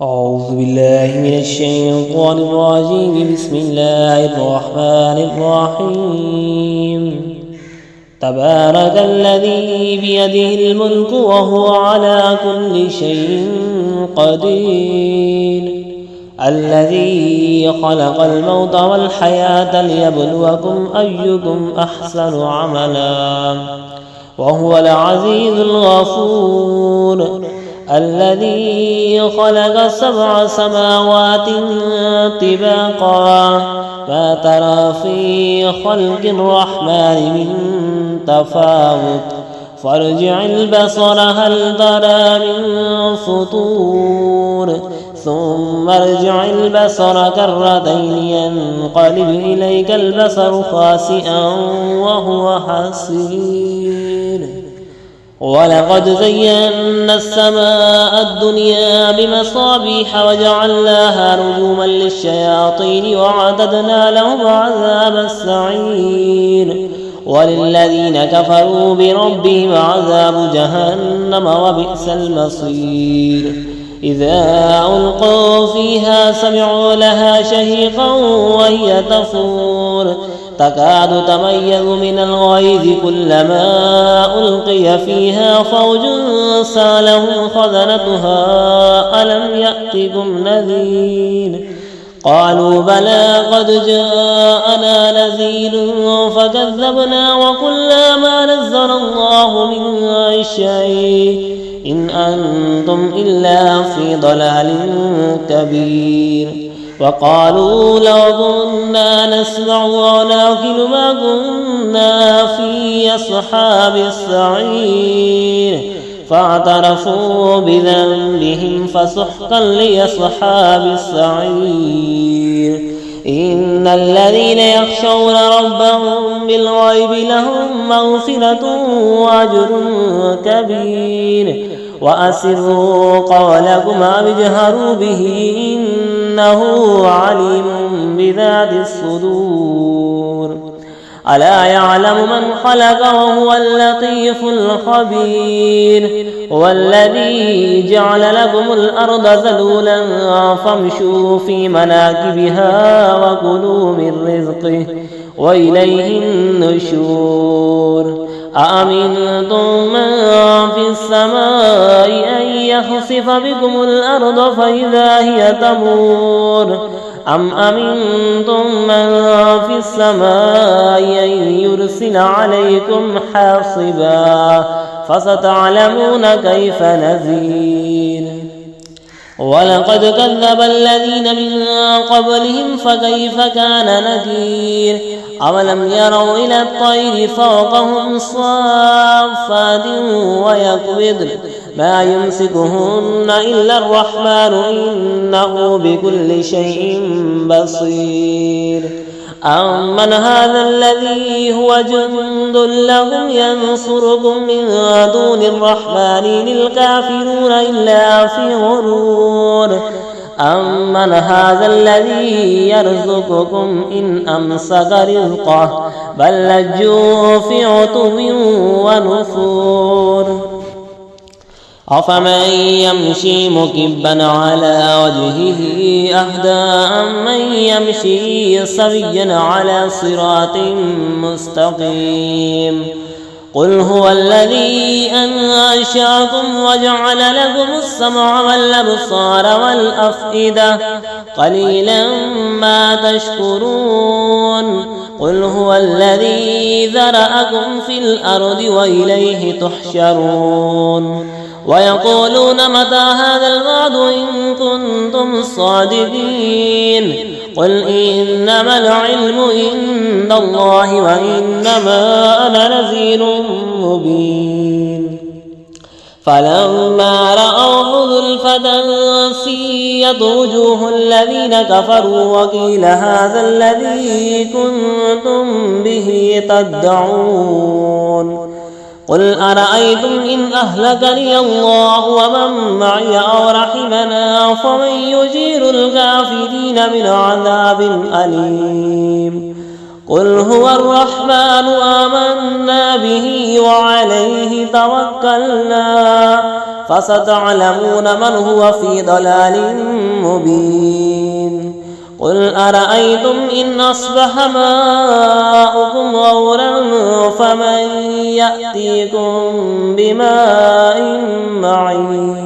أعوذ بالله من الشيطان الرجيم. بسم الله الرحمن الرحيم. تبارك الذي بيده الملك وهو على كل شيء قدير، الذي خلق الموت والحياة ليبلوكم أيكم أحسن عملا وهو العزيز الغفور، الذي خلق 7 سماوات طباقا ما ترى في خلق الرحمن من تفاوت فارجع البصر هل ترى من فطور ثم ارجع البصر كرتين ينقلب إليك البصر خاسئا وهو حسير. ولقد زينا السماء الدنيا بمصابيح وجعلناها رجوما للشياطين وأعتدنا لهم عذاب السعير. وللذين كفروا بربهم عذاب جهنم وبئس المصير. إذا ألقوا فيها سمعوا لها شهيقا وهي تفور تكاد تميز من الغيظ كلما ألقي فيها فوج سألهم خزنتها ألم يأتكم نذير قالوا بلى قد جاءنا نذير فكذبنا وقلنا ما نزل الله من شيء إن أنتم إلا في ضلال كبير. وقالوا لو كنا نسمع ونعقل ما كنا في أصحاب السعير فاعترفوا بذنبهم فسحقا لأصحاب السعير. إن الذين يخشون ربهم بالغيب لهم مغفرة وأجر كبير. وأسروا قولكم أو اجهروا به إنه عليم بذات الصدور. ألا يعلم من خلق وهو اللطيف الخبير. والذي جعل لكم الأرض ذلولا فامشوا في مناكبها وكلوا من رزقه وإليه النشور. أأمنتم من في السماء أن يخسف بكم الأرض فإذا هي تمور أم أمنتم من في السماء أن يرسل عليكم حاصبا فستعلمون كيف نذير. ولقد كذب الذين من قبلهم فكيف كان نكير. أولم يروا إلى الطير فوقهم صافات ويقبضن ما يمسكهن إلا الرحمن إنه بكل شيء بصير. أمن هذا الذي هو جند لهم ينصركم من دون الرحمن للكافرون إلا في غرور. أمن هذا الذي يرزقكم إن أمسك رزقه بل لجوا في عتو ونفور. أفمن يمشي مكبا على وجهه أهدى أمن يمشي سويا على صراط مستقيم. قل هو الذي أنشأكم وجعل لكم السمع والأبصار والأفئدة قليلا ما تشكرون. قل هو الذي ذرأكم في الأرض وإليه تحشرون. ويقولون متى هذا الوعد إن كنتم صادقين. قل إنما العلم عند الله وإنما أنا نذير مبين. فلما رأوه زلفة سيئت وجوه الذين كفروا وقيل هذا الذي كنتم به تدعون. قل أرأيتم إن أهلكني الله ومن معي أو رحمنا فمن يجير الكافرين من عذاب أليم. قل هو الرحمن آمنا به وعليه توكلنا فستعلمون من هو في ضلال مبين قل أرأيتم إن أصبح ماؤكم غورا فمن يأتيكم بماء معين